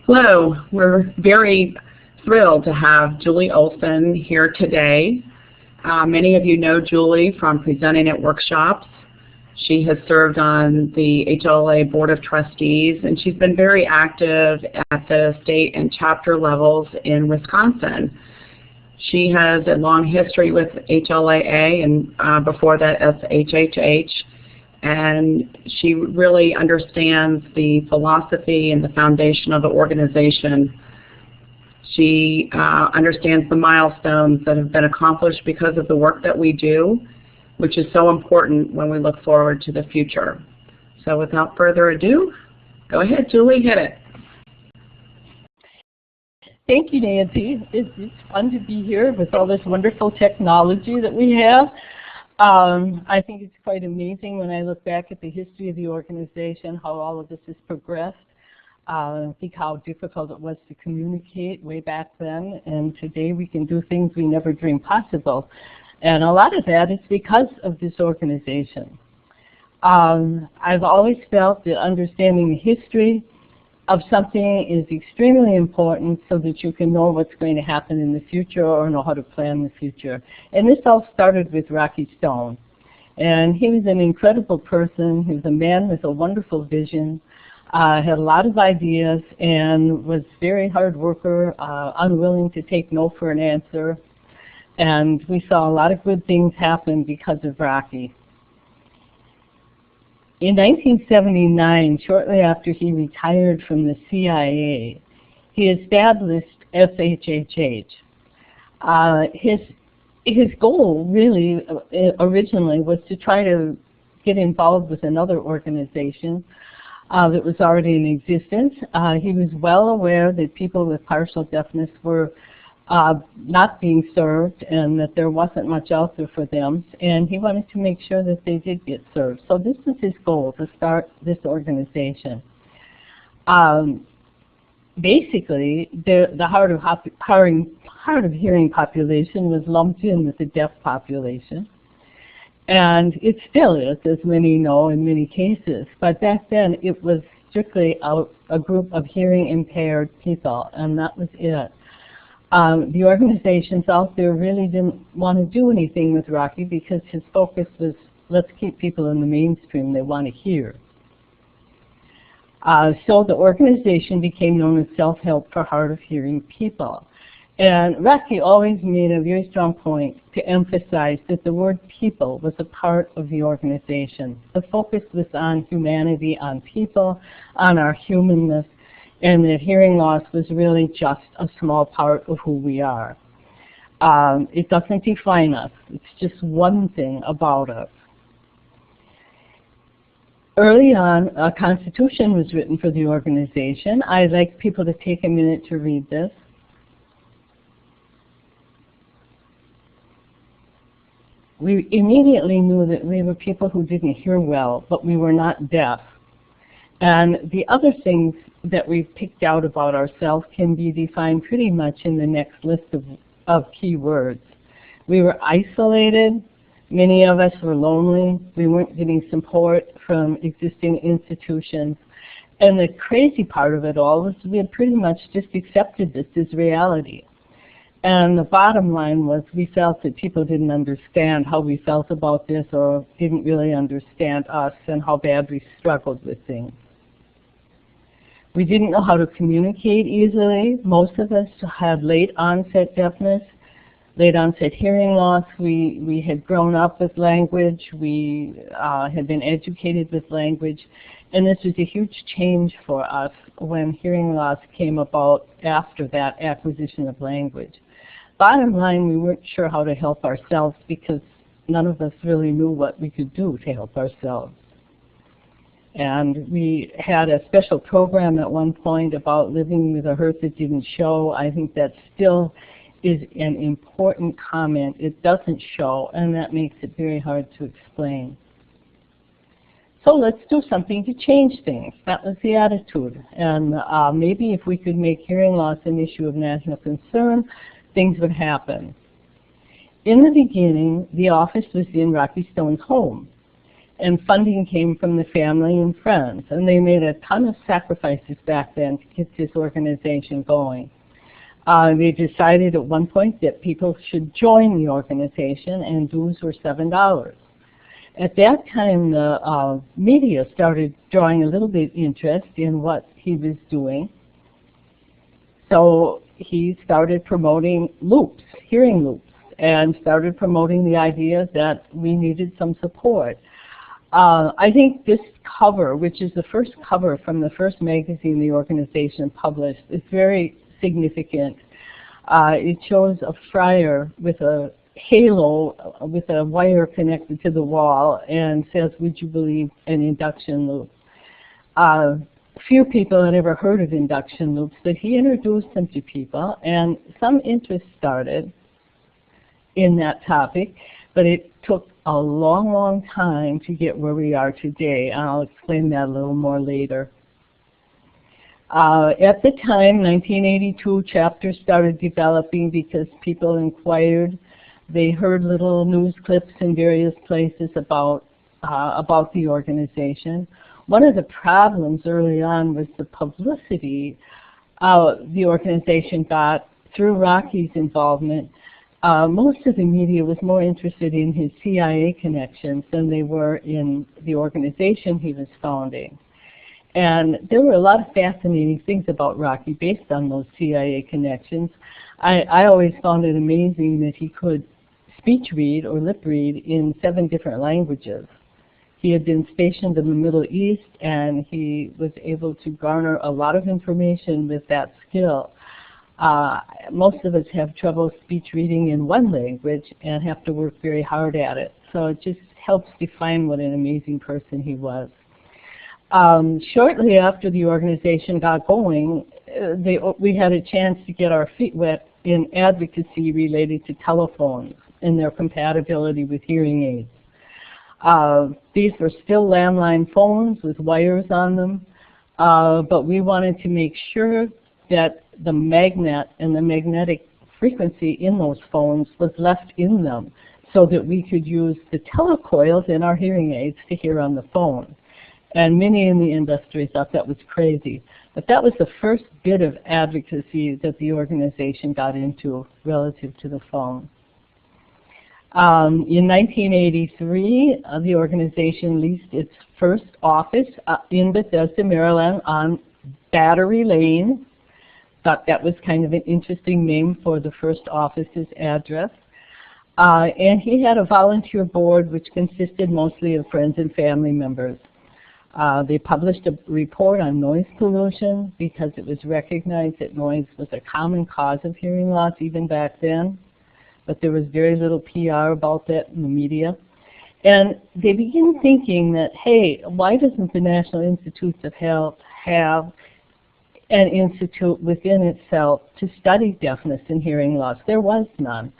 Hello, we're very thrilled to have Julie Olson here today. Many of you know Julie from presenting at workshops. She has served on the HLAA Board of Trustees, and she's been very active at the state and chapter levels in Wisconsin. She has a long history with HLAA and before that SHHH, and she really understands the philosophy and the foundation of the organization. She understands the milestones that have been accomplished because of the work that we do, which is so important when we look forward to the future. So without further ado, go ahead, Julie, hit it. Thank you, Nancy. It's fun to be here with all this wonderful technology that we have. I think it's quite amazing when I look back at the history of the organization, how all of this has progressed. I think how difficult it was to communicate way back then, and today we can do things we never dreamed possible. And a lot of that is because of this organization. I've always felt that understanding the history of something is extremely important so that you can know what's going to happen in the future or know how to plan the future. And this all started with Rocky Stone. And he was an incredible person. He was a man with a wonderful vision, had a lot of ideas, and was a very hard worker, unwilling to take no for an answer. And we saw a lot of good things happen because of Rocky. In 1979, shortly after he retired from the CIA, he established SHHH. His goal really originally was to try to get involved with another organization that was already in existence. He was well aware that people with partial deafness were not being served and that there wasn't much out there for them, and he wanted to make sure that they did get served. So this was his goal, to start this organization. Basically, the hard of hearing population was lumped in with the deaf population, and it still is, as many know in many cases, but back then it was strictly a group of hearing impaired people, and that was it. The organizations out there really didn't want to do anything with Rocky because his focus was, let's keep people in the mainstream they want to hear. So the organization became known as Self-Help for Hard of Hearing People. And Rocky always made a very strong point to emphasize that the word people was a part of the organization. The focus was on humanity, on people, on our humanness, and that hearing loss was really just a small part of who we are. It doesn't define us. It's just one thing about us. Early on, a constitution was written for the organization. I'd like people to take a minute to read this. We immediately knew that we were people who didn't hear well, but we were not deaf. And the other things that we've picked out about ourselves can be defined pretty much in the next list of key words. We were isolated. Many of us were lonely. We weren't getting support from existing institutions. And the crazy part of it all was we had pretty much just accepted this as reality. And the bottom line was we felt that people didn't understand how we felt about this or didn't really understand us and how bad we struggled with things. We didn't know how to communicate easily. Most of us had late onset deafness, late onset hearing loss. We had grown up with language. We had been educated with language. And this was a huge change for us when hearing loss came about after that acquisition of language. Bottom line, we weren't sure how to help ourselves because none of us really knew what we could do to help ourselves. And we had a special program at one point about living with a hurt that didn't show. I think that still is an important comment. It doesn't show, and that makes it very hard to explain. So let's do something to change things. That was the attitude. And maybe if we could make hearing loss an issue of national concern, things would happen. In the beginning, the office was in Rocky Stone's home. and funding came from the family and friends. And they made a ton of sacrifices back then to get this organization going. They decided at one point that people should join the organization, and dues were $7. At that time, the media started drawing a little bit interest in what he was doing. So he started promoting loops, hearing loops, and started promoting the idea that we needed some support. I think this cover, which is the first cover from the first magazine the organization published, is very significant. It shows a friar with a halo with a wire connected to the wall and says, "Would you believe an induction loop?" Few people had ever heard of induction loops, but he introduced them to people, and some interest started in that topic, but it took a long, long time to get where we are today. I'll explain that a little more later. At the time, 1982, chapters started developing because people inquired. They heard little news clips in various places about the organization. One of the problems early on was the publicity the organization got through Rocky's involvement. Most of the media was more interested in his CIA connections than they were in the organization he was founding. And there were a lot of fascinating things about Rocky based on those CIA connections. I always found it amazing that he could speech read or lip read in 7 different languages. He had been stationed in the Middle East, and he was able to garner a lot of information with that skill. Most of us have trouble speech reading in one language and have to work very hard at it. So it just helps define what an amazing person he was. Shortly after the organization got going, we had a chance to get our feet wet in advocacy related to telephones and their compatibility with hearing aids. These were still landline phones with wires on them, but we wanted to make sure that the magnet and the magnetic frequency in those phones was left in them so that we could use the telecoils in our hearing aids to hear on the phone. And many in the industry thought that was crazy. But that was the first bit of advocacy that the organization got into relative to the phone. In 1983, the organization leased its first office in Bethesda, Maryland on Battery Lane. Thought that was kind of an interesting name for the first office's address. And he had a volunteer board which consisted mostly of friends and family members. They published a report on noise pollution because it was recognized that noise was a common cause of hearing loss even back then. But there was very little PR about that in the media. And they began thinking that, hey, why doesn't the National Institutes of Health have an institute within itself to study deafness and hearing loss? There was none.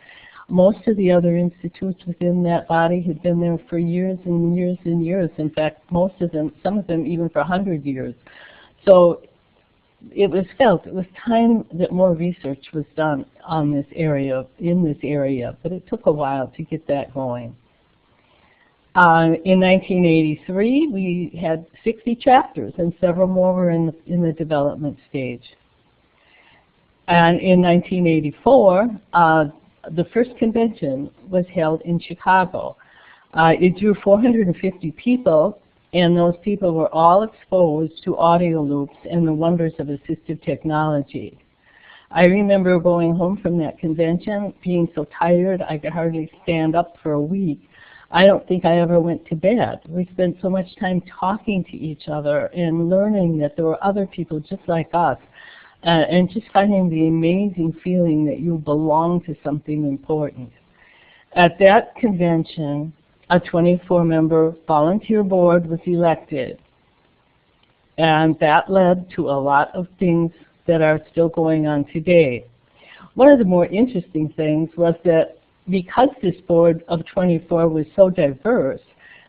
Most of the other institutes within that body had been there for years and years and years. In fact, most of them, some of them even for 100 years. So it was felt it was time that more research was done on this area, in this area, but it took a while to get that going. In 1983, we had 60 chapters, and several more were in the development stage. And in 1984, the first convention was held in Chicago. It drew 450 people, and those people were all exposed to audio loops and the wonders of assistive technology. I remember going home from that convention, being so tired I could hardly stand up for a week. I don't think I ever went to bed. We spent so much time talking to each other and learning that there were other people just like us, and just finding the amazing feeling that you belong to something important. At that convention, a 24-member volunteer board was elected, and that led to a lot of things that are still going on today. One of the more interesting things was that because this board of 24 was so diverse,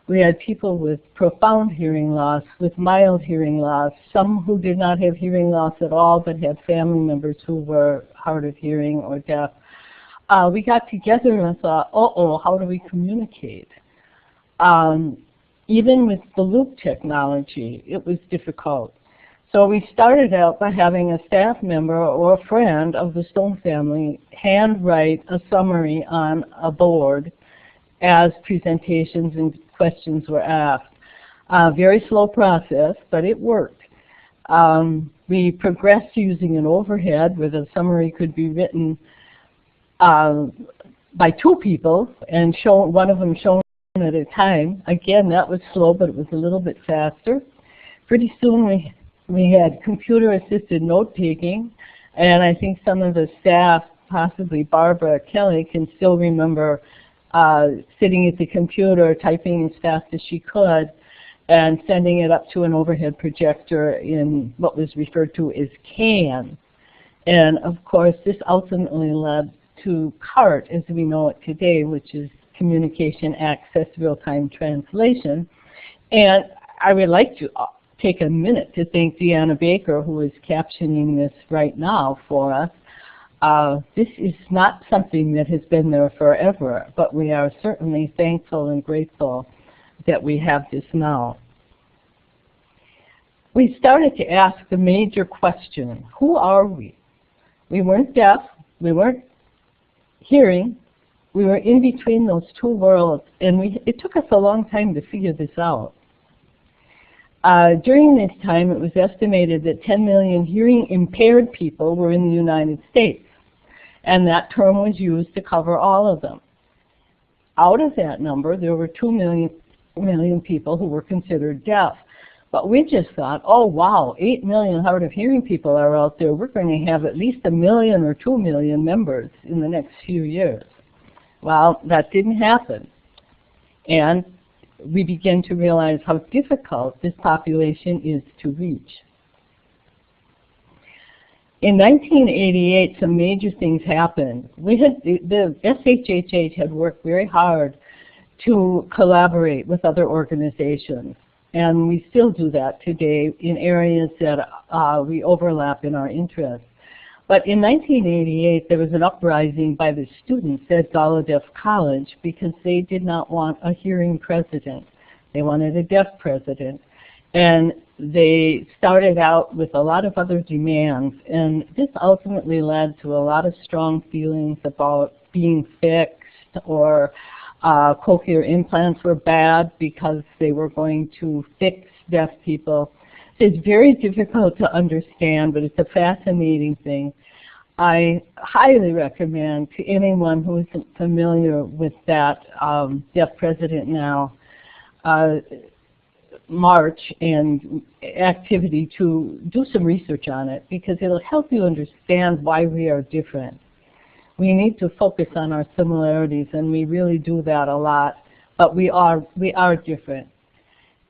we had people with profound hearing loss, with mild hearing loss, some who did not have hearing loss at all but had family members who were hard of hearing or deaf. We got together and thought, uh-oh, how do we communicate? even with the loop technology, it was difficult. So we started out by having a staff member or a friend of the Stone family handwrite a summary on a board as presentations and questions were asked. Very slow process, but it worked. We progressed to using an overhead where the summary could be written by two people and one of them shown at a time. Again, that was slow, but it was a little bit faster. Pretty soon we had computer-assisted note-taking, and I think some of the staff, possibly Barbara Kelly, can still remember sitting at the computer, typing as fast as she could, and sending it up to an overhead projector in what was referred to as CAN. And of course, this ultimately led to CART, as we know it today, which is Communication Access Real-Time Translation. And I would like to take a minute to thank Deanna Baker, who is captioning this right now for us. This is not something that has been there forever, but we are certainly thankful and grateful that we have this now. We started to ask the major question: who are we? We weren't deaf, we weren't hearing, we were in between those two worlds, and it took us a long time to figure this out. During this time, it was estimated that 10 million hearing impaired people were in the United States, and that term was used to cover all of them. Out of that number, there were 2 million people who were considered deaf. But we just thought, oh wow, 8 million hard of hearing people are out there. We're going to have at least 1 million or 2 million members in the next few years. Well, that didn't happen. And we began to realize how difficult this population is to reach. In 1988, some major things happened. The SHHH had worked very hard to collaborate with other organizations, and we still do that today in areas that we overlap in our interests. But in 1988, there was an uprising by the students at Gallaudet College because they did not want a hearing president. They wanted a deaf president. And they started out with a lot of other demands, and this ultimately led to a lot of strong feelings about being fixed, or cochlear implants were bad because they were going to fix deaf people. It's very difficult to understand, but it's a fascinating thing. I highly recommend to anyone who isn't familiar with that deaf president now, march and activity to do some research on it, because it'll help you understand why we are different. We need to focus on our similarities, and we really do that a lot, but we are different.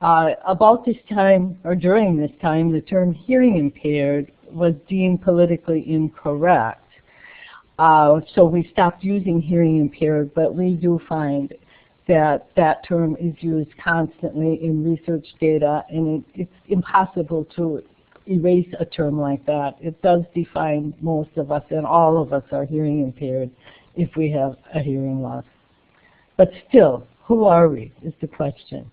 About this time, or during this time, the term hearing impaired was deemed politically incorrect. So we stopped using hearing impaired, but we do find that that term is used constantly in research data, and it's impossible to erase a term like that. It does define most of us, and all of us are hearing impaired if we have a hearing loss. But still, who are we is the question.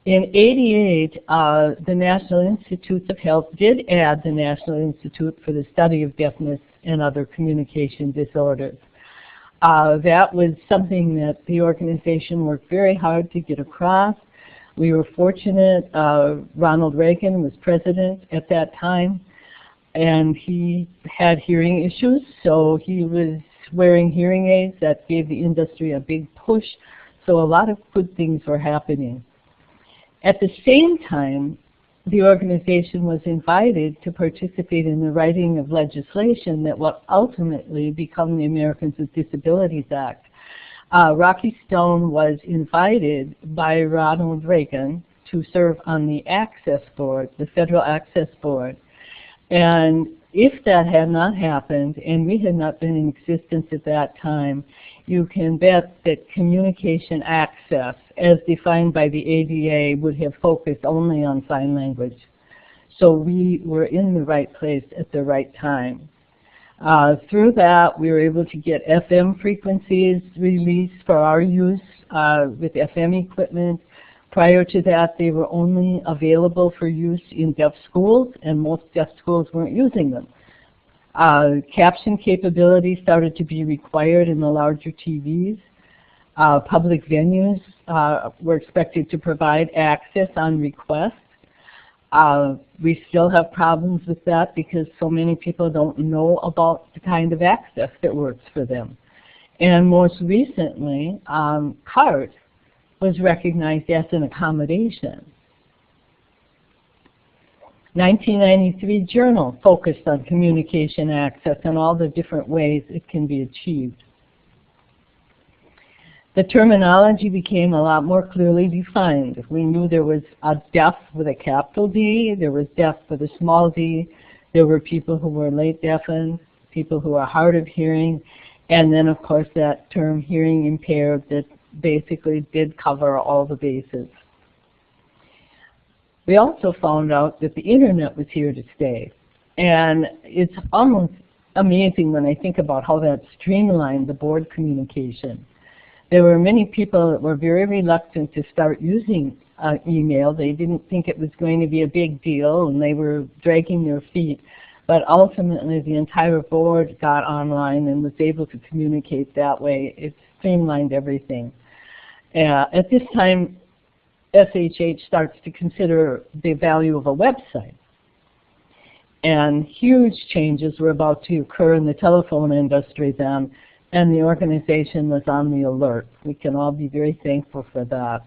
In '88, the National Institutes of Health did add the National Institute for the Study of Deafness and Other Communication Disorders. That was something that the organization worked very hard to get across. We were fortunate. Ronald Reagan was president at that time, and he had hearing issues, so he was wearing hearing aids. That gave the industry a big push, so a lot of good things were happening. At the same time, the organization was invited to participate in the writing of legislation that will ultimately become the Americans with Disabilities Act. Rocky Stone was invited by Ronald Reagan to serve on the Access Board, the Federal Access Board. And if that had not happened, and we had not been in existence at that time, you can bet that communication access, as defined by the ADA, would have focused only on sign language. So we were in the right place at the right time. Through that, we were able to get FM frequencies released for our use with FM equipment. Prior to that, they were only available for use in deaf schools, and most deaf schools weren't using them. Caption capability started to be required in the larger TVs. Public venues were expected to provide access on request. We still have problems with that because so many people don't know about the kind of access that works for them. And most recently, CART was recognized as an accommodation. 1993 journal focused on communication access and all the different ways it can be achieved. The terminology became a lot more clearly defined. We knew there was a deaf with a capital D, there was deaf with a small d, there were people who were late deafened, people who are hard of hearing, and then of course that term hearing impaired that basically did cover all the bases. We also found out that the internet was here to stay. And it's almost amazing when I think about how that streamlined the board communication. There were many people that were very reluctant to start using email. They didn't think it was going to be a big deal, and they were dragging their feet. But ultimately, the entire board got online and was able to communicate that way. It streamlined everything. At this time, SHH starts to consider the value of a website. And huge changes were about to occur in the telephone industry then, and the organization was on the alert. We can all be very thankful for that.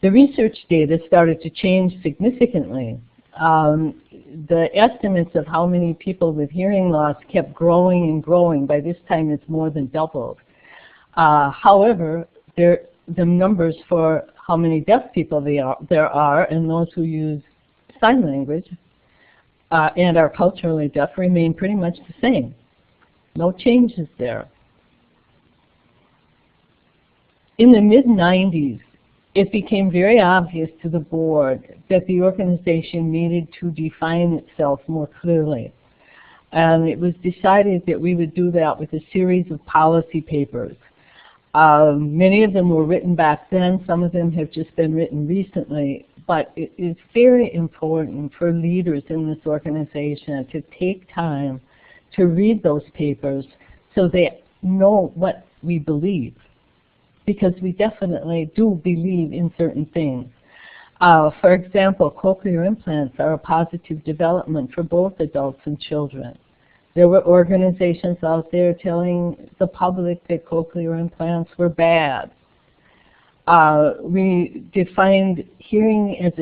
The research data started to change significantly. The estimates of how many people with hearing loss kept growing and growing. By this time, it's more than doubled. However, the numbers for how many deaf people there are and those who use sign language and are culturally deaf remain pretty much the same. No changes there. In the mid-90s, it became very obvious to the board that the organization needed to define itself more clearly. And it was decided that we would do that with a series of policy papers. Many of them were written back then. Some of them have just been written recently. But it is very important for leaders in this organization to take time to read those papers so they know what we believe. Because we definitely do believe in certain things. For example, cochlear implants are a positive development for both adults and children. There were organizations out there telling the public that cochlear implants were bad. We defined hearing as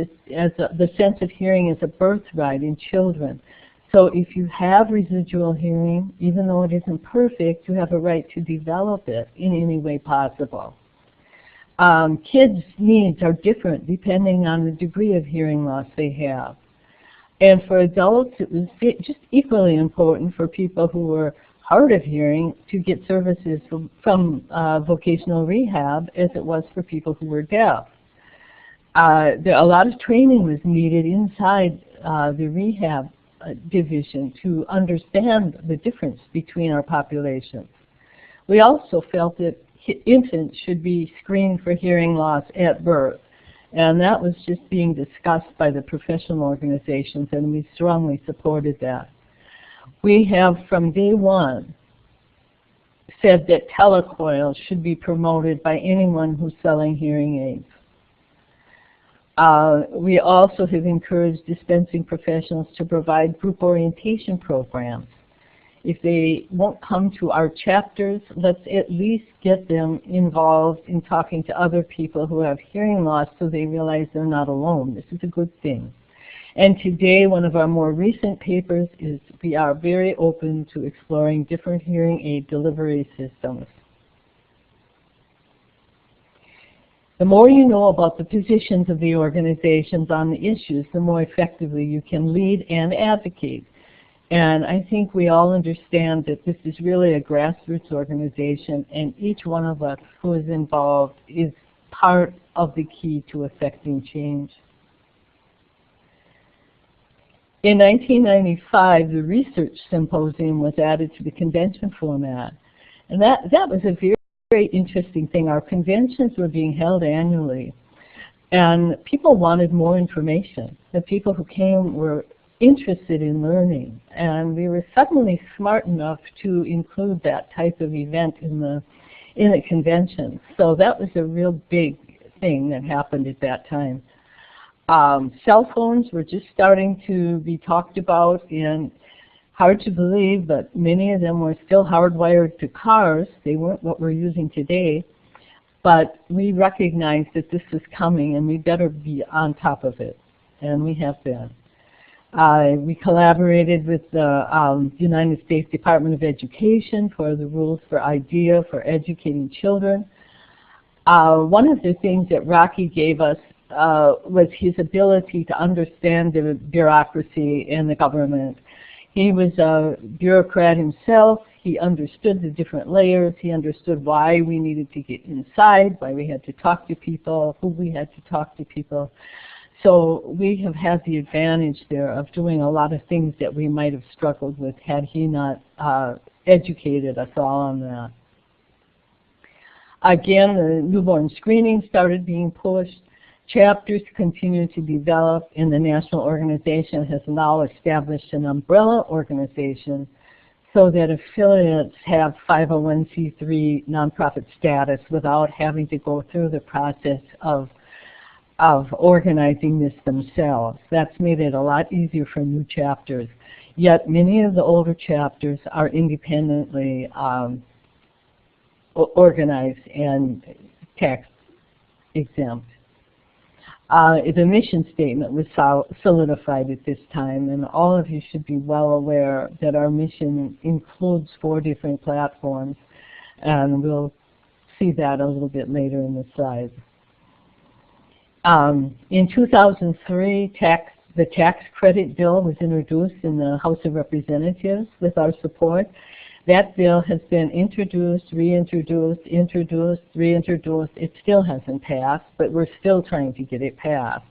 the sense of hearing as a birthright in children. So if you have residual hearing, even though it isn't perfect, you have a right to develop it in any way possible. Kids' needs are different depending on the degree of hearing loss they have. And for adults, it was just equally important for people who were hard of hearing to get services from vocational rehab as it was for people who were deaf. A lot of training was needed inside the rehab division to understand the difference between our populations. We also felt that infants should be screened for hearing loss at birth. And that was just being discussed by the professional organizations, and we strongly supported that. We have, from day one, said that telecoil should be promoted by anyone who's selling hearing aids. We also have encouraged dispensing professionals to provide group orientation programs. If they won't come to our chapters, let's at least get them involved in talking to other people who have hearing loss so they realize they're not alone. This is a good thing. And today, one of our more recent papers is we are very open to exploring different hearing aid delivery systems. The more you know about the positions of the organizations on the issues, the more effectively you can lead and advocate. And I think we all understand that this is really a grassroots organization, and each one of us who is involved is part of the key to affecting change. In 1995, the research symposium was added to the convention format, and that was a very very interesting thing. Our conventions were being held annually, and people wanted more information. The people who came were interested in learning, and we were suddenly smart enough to include that type of event in the convention. So that was a real big thing that happened at that time. Cell phones were just starting to be talked about, and hard to believe, but many of them were still hardwired to cars. They weren't what we're using today, but we recognized that this was coming and we better be on top of it, and we have been. We collaborated with the United States Department of Education for the rules for IDEA for educating children. One of the things that Rocky gave us was his ability to understand the bureaucracy in the government. He was a bureaucrat himself. He understood the different layers. He understood why we needed to get inside, why we had to talk to people, who we had to talk to people. So we have had the advantage there of doing a lot of things that we might have struggled with had he not educated us all on that. Again, the newborn screening started being pushed. Chapters continue to develop, and the national organization has now established an umbrella organization so that affiliates have 501c3 nonprofit status without having to go through the process of organizing this themselves. That's made it a lot easier for new chapters. Yet many of the older chapters are independently organized and tax exempt. The mission statement was solidified at this time, and all of you should be well aware that our mission includes 4 different platforms, and we'll see that a little bit later in the slides. In 2003, the tax credit bill was introduced in the House of Representatives with our support. That bill has been introduced, reintroduced, introduced, reintroduced. It still hasn't passed, but we're still trying to get it passed.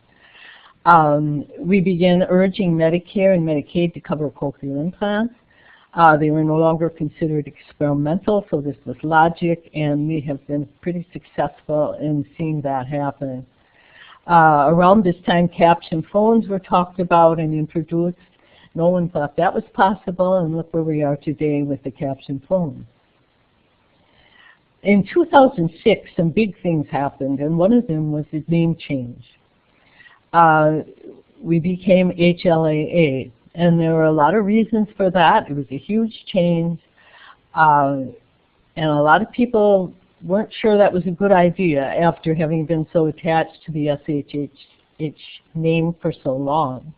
We began urging Medicare and Medicaid to cover cochlear implants. They were no longer considered experimental, so this was logic, and we have been pretty successful in seeing that happen. Around this time, caption phones were talked about and introduced. No one thought that was possible, and look where we are today with the caption phone. In 2006, some big things happened, and one of them was the name change. We became HLAA, and there were a lot of reasons for that. It was a huge change, and a lot of people weren't sure that was a good idea after having been so attached to the SHH name for so long.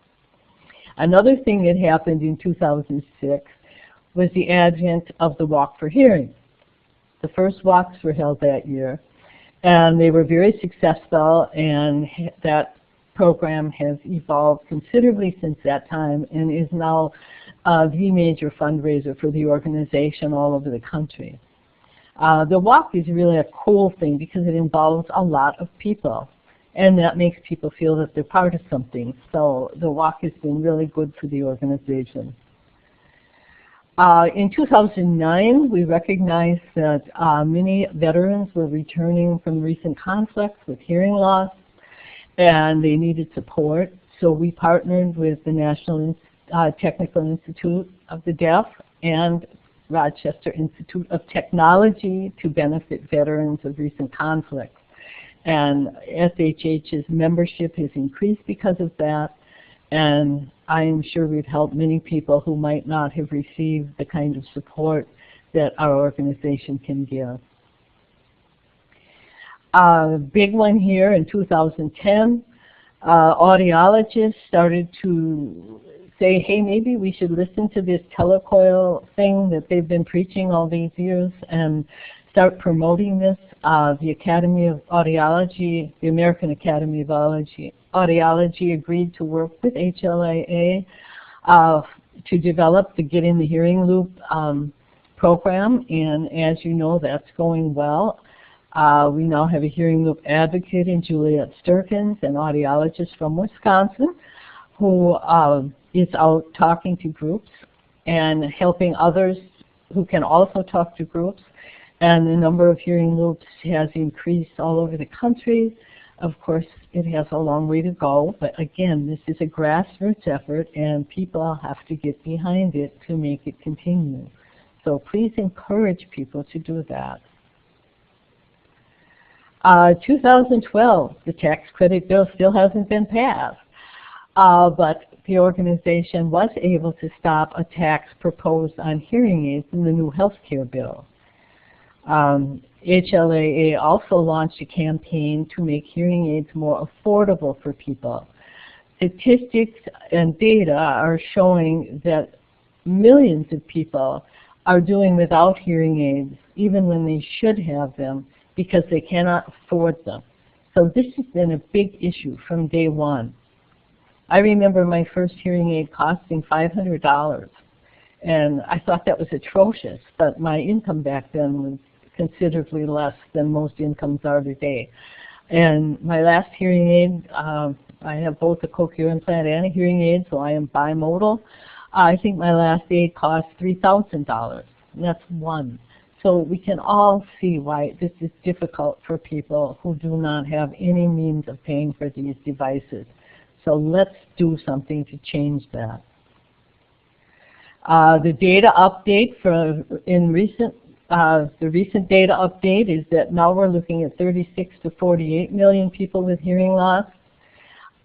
Another thing that happened in 2006 was the advent of the Walk for Hearing. The first walks were held that year, and they were very successful, and that program has evolved considerably since that time and is now the major fundraiser for the organization all over the country. The walk is really a cool thing because it involves a lot of people, and that makes people feel that they're part of something. So the walk has been really good for the organization. In 2009, we recognized that many veterans were returning from recent conflicts with hearing loss, and they needed support. So we partnered with the National Technical Institute of the Deaf and Rochester Institute of Technology to benefit veterans of recent conflicts. And SHH's membership has increased because of that, and I am sure we've helped many people who might not have received the kind of support that our organization can give. A big one here in 2010, audiologists started to say, hey, maybe we should listen to this telecoil thing that they've been preaching all these years and start promoting this. The Academy of Audiology, the American Academy of Audiology agreed to work with HLAA to develop the Get in the Hearing Loop program, and as you know, that's going well. We now have a hearing loop advocate in Juliet Sturkins, an audiologist from Wisconsin, who is out talking to groups and helping others who can also talk to groups and the number of hearing loops has increased all over the country. Of course, it has a long way to go, but again, this is a grassroots effort, and people have to get behind it to make it continue. So please encourage people to do that. 2012, the tax credit bill still hasn't been passed, but the organization was able to stop a tax proposed on hearing aids in the new health care bill. HLAA also launched a campaign to make hearing aids more affordable for people. Statistics and data are showing that millions of people are doing without hearing aids, even when they should have them, because they cannot afford them. So this has been a big issue from day one. I remember my first hearing aid costing $500, and I thought that was atrocious, but my income back then was considerably less than most incomes are today. And my last hearing aid, I have both a cochlear implant and a hearing aid, so I am bimodal. I think my last aid cost $3,000, and that's one. So we can all see why this is difficult for people who do not have any means of paying for these devices. So let's do something to change that. The data update the recent data update is that now we're looking at 36 to 48 million people with hearing loss.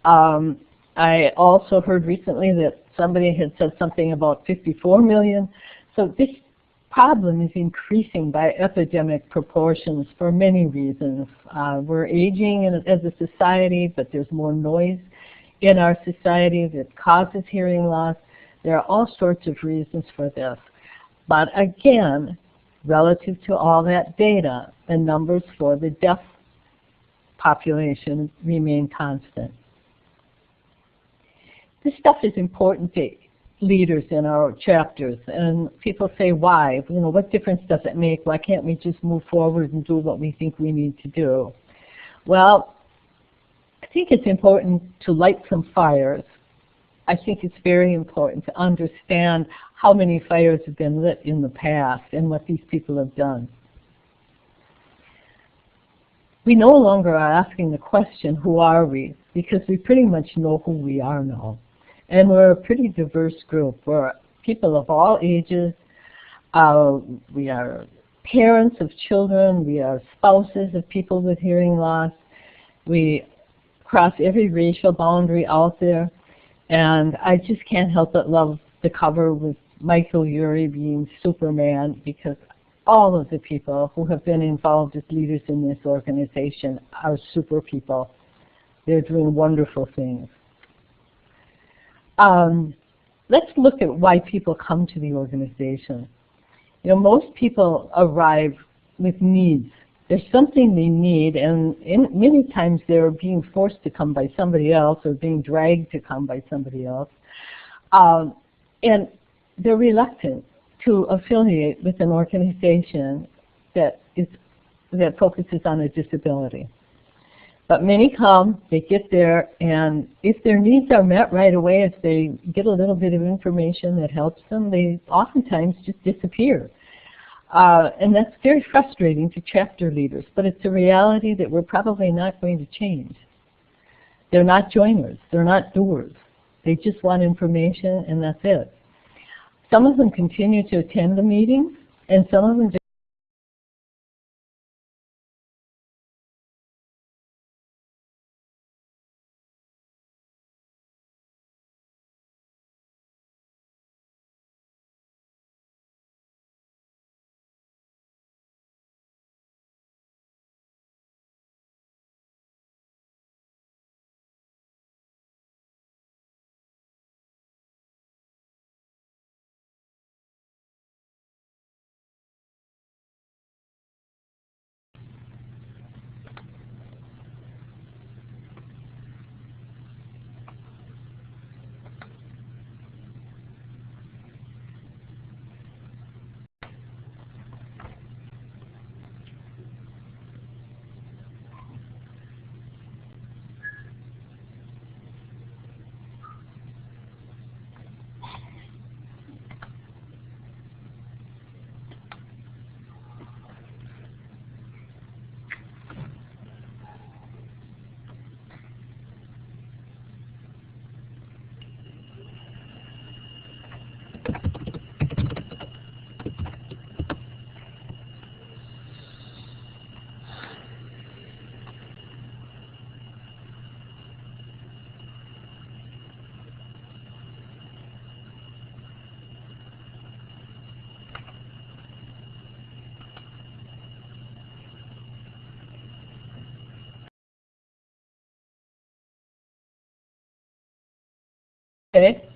I also heard recently that somebody had said something about 54 million. So this problem is increasing by epidemic proportions for many reasons. We're aging as a society, but there's more noise in our society that causes hearing loss. There are all sorts of reasons for this. But again, relative to all that data, the numbers for the deaf population remain constant. This stuff is important to leaders in our chapters, and people say, why? You know, what difference does it make? Why can't we just move forward and do what we think we need to do? Well, I think it's important to light some fires. I think it's very important to understand how many fires have been lit in the past and what these people have done. We no longer are asking the question, who are we? Because we pretty much know who we are now. And we're a pretty diverse group. We're people of all ages. We are parents of children. We are spouses of people with hearing loss. We cross every racial boundary out there. And I just can't help but love the cover with Michael Urie being Superman, because all of the people who have been involved as leaders in this organization are super people. They're doing wonderful things. Let's look at why people come to the organization. You know, most people arrive with needs. There's something they need, and many times they're being forced to come by somebody else or being dragged to come by somebody else. And they're reluctant to affiliate with an organization that focuses on a disability. But many come, they get there, and if their needs are met right away, if they get a little bit of information that helps them, they oftentimes just disappear. And that's very frustrating to chapter leaders, but it's a reality that we're probably not going to change. They're not joiners, they're not doers. They just want information, and that's it. Some of them continue to attend the meetings, and some of them Okay?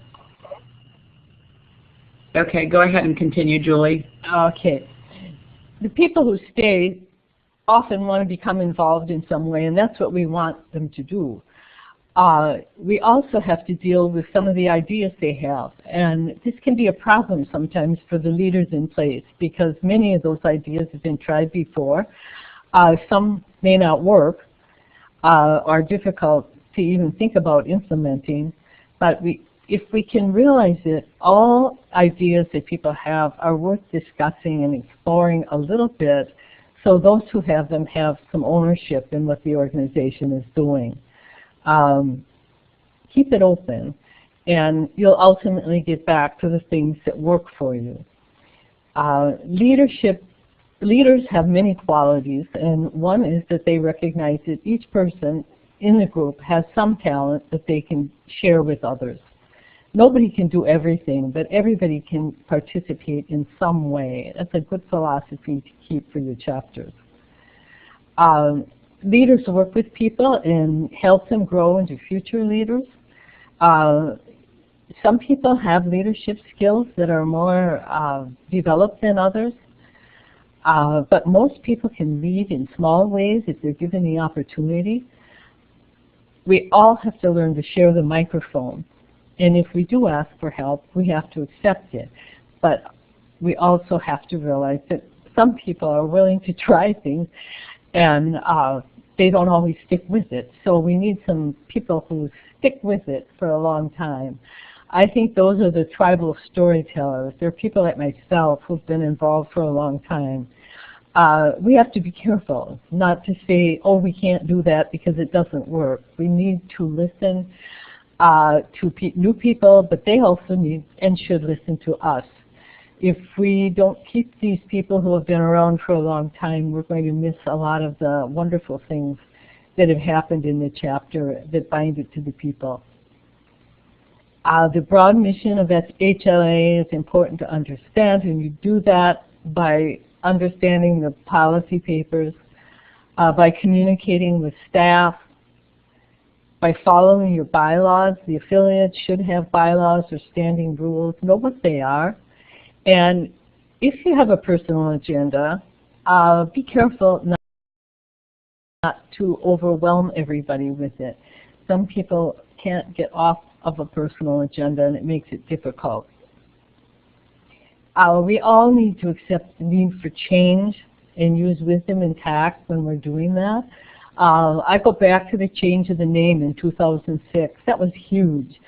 Okay, go ahead and continue, Julie. Okay. The people who stay often want to become involved in some way, and that's what we want them to do. We also have to deal with some of the ideas they have, and this can be a problem sometimes for the leaders in place because many of those ideas have been tried before. Some may not work, are difficult to even think about implementing, but if we can realize that all ideas that people have are worth discussing and exploring a little bit, so those who have them have some ownership in what the organization is doing. Keep it open, and you'll ultimately get back to the things that work for you. Leaders have many qualities, and one is that they recognize that each person in the group has some talent that they can share with others. Nobody can do everything, but everybody can participate in some way. That's a good philosophy to keep for your chapters. Leaders work with people and help them grow into future leaders. Some people have leadership skills that are more developed than others, but most people can lead in small ways if they're given the opportunity. We all have to learn to share the microphone. And if we do ask for help, we have to accept it. But we also have to realize that some people are willing to try things, and they don't always stick with it. So we need some people who stick with it for a long time. I think those are the tribal storytellers. They're people like myself who've been involved for a long time. We have to be careful not to say, oh, we can't do that because it doesn't work. We need to listen to new people, but they also need and should listen to us. If we don't keep these people who have been around for a long time, we're going to miss a lot of the wonderful things that have happened in the chapter that bind it to the people. The broad mission of HLAA is important to understand, and you do that by understanding the policy papers, by communicating with staff, by following your bylaws. The affiliates should have bylaws or standing rules. Know what they are. And if you have a personal agenda, be careful not to overwhelm everybody with it. Some people can't get off of a personal agenda, and it makes it difficult. We all need to accept the need for change and use wisdom and tact when we're doing that. I go back to the change of the name in 2006. That was huge.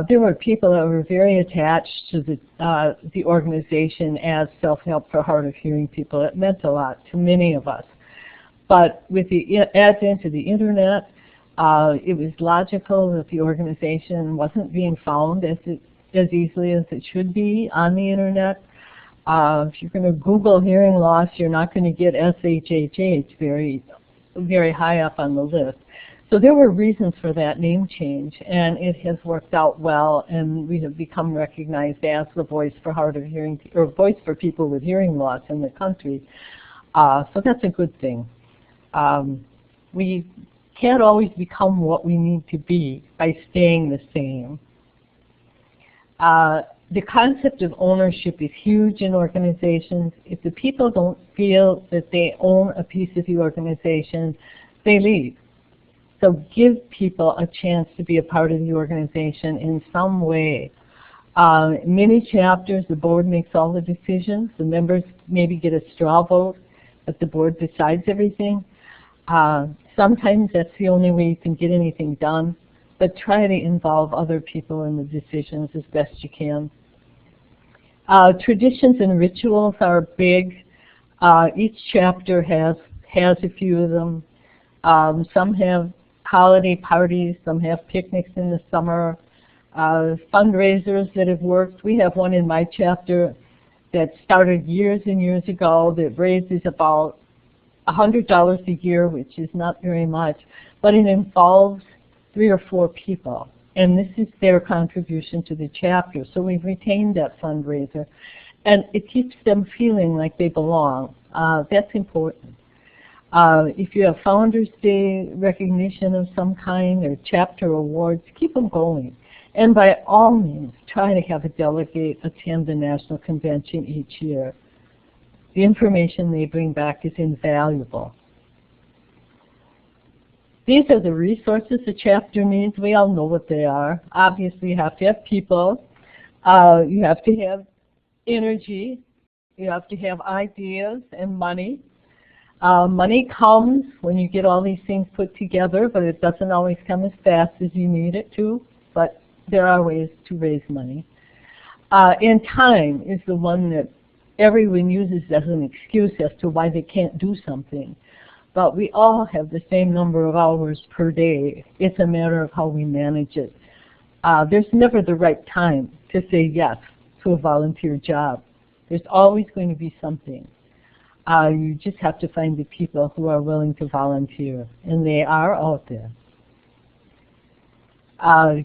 There were people that were very attached to the organization as self-help for hard of hearing people. It meant a lot to many of us. But with the advent of the internet, it was logical that the organization wasn't being found as easily as it should be on the internet. If you're going to Google hearing loss, you're not going to get SHHH very high up on the list. So there were reasons for that name change, and it has worked out well, and we have become recognized as the voice for hard of hearing, or voice for people with hearing loss in the country. So that's a good thing. We can't always become what we need to be by staying the same. The concept of ownership is huge in organizations. If the people don't feel that they own a piece of the organization, they leave. So give people a chance to be a part of the organization in some way. Many chapters, the board makes all the decisions. The members maybe get a straw vote, but the board decides everything. Sometimes that's the only way you can get anything done, but try to involve other people in the decisions as best you can. Traditions and rituals are big. Each chapter has a few of them. Some have holiday parties, some have picnics in the summer, fundraisers that have worked. We have one in my chapter that started years and years ago that raises about $100 a year, which is not very much, but it involves 3 or 4 people, and this is their contribution to the chapter. So we've retained that fundraiser, and it keeps them feeling like they belong. That's important. If you have Founders Day recognition of some kind or chapter awards, keep them going. And by all means, try to have a delegate attend the National Convention each year. The information they bring back is invaluable. These are the resources the chapter needs. We all know what they are. Obviously, you have to have people. You have to have energy. You have to have ideas and money. Money comes when you get all these things put together, but it doesn't always come as fast as you need it to. But there are ways to raise money. And time is the one that everyone uses as an excuse as to why they can't do something. But we all have the same number of hours per day. It's a matter of how we manage it. There's never the right time to say yes to a volunteer job. There's always going to be something. You just have to find the people who are willing to volunteer, and they are out there.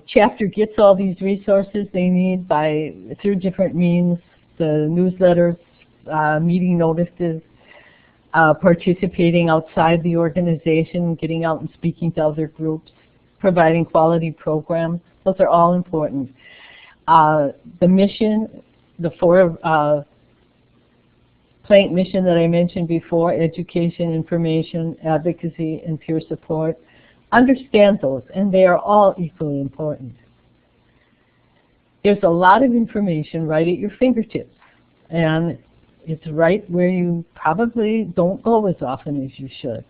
Chapter gets all these resources they need through different means: the newsletters, meeting notices, participating outside the organization, getting out and speaking to other groups, providing quality programs. Those are all important. The mission, the plank mission that I mentioned before, education, information, advocacy, and peer support, understand those, and they are all equally important. There's a lot of information right at your fingertips, and it's right where you probably don't go as often as you should,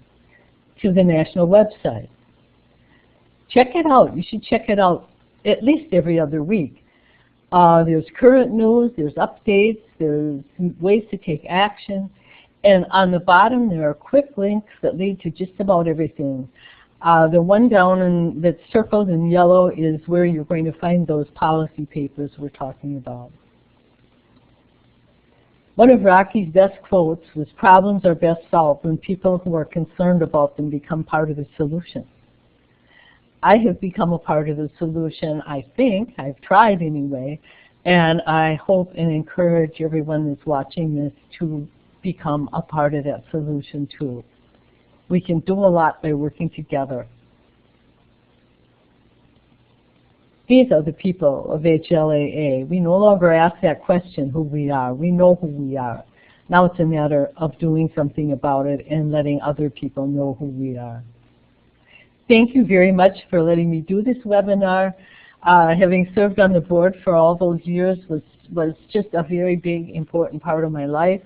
to the national website. Check it out. You should check it out at least every other week. There's current news, there's updates, there's ways to take action, and on the bottom there are quick links that lead to just about everything. The one down that's circled in yellow is where you're going to find those policy papers we're talking about. One of Rocky's best quotes was, "Problems are best solved when people who are concerned about them become part of the solution." I have become a part of the solution, I think. I've tried anyway, and I hope and encourage everyone that's watching this to become a part of that solution too. We can do a lot by working together. These are the people of HLAA. We no longer ask that question, who we are. We know who we are. Now it's a matter of doing something about it and letting other people know who we are. Thank you very much for letting me do this webinar. Having served on the board for all those years was just a very big, important part of my life.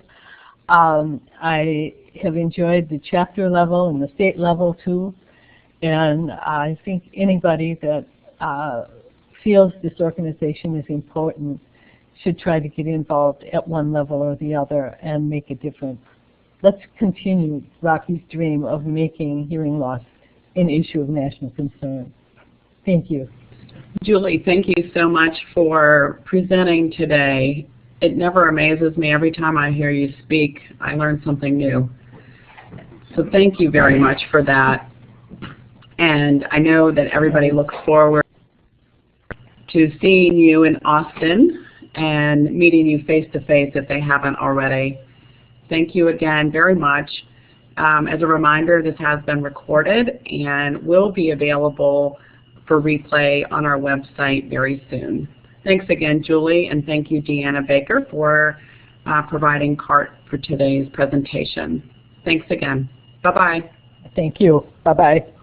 I have enjoyed the chapter level and the state level too, and I think anybody that feels this organization is important should try to get involved at one level or the other and make a difference. Let's continue Rocky's dream of making hearing loss an issue of national concern. Thank you. Julie, thank you so much for presenting today. It never amazes me. Every time I hear you speak, I learn something new. So thank you very much for that. And I know that everybody looks forward to seeing you in Austin and meeting you face-to-face if they haven't already. Thank you again very much. As a reminder, this has been recorded and will be available for replay on our website very soon. Thanks again, Julie, and thank you, Deanna Baker, for providing CART for today's presentation. Thanks again. Bye-bye. Thank you. Bye-bye.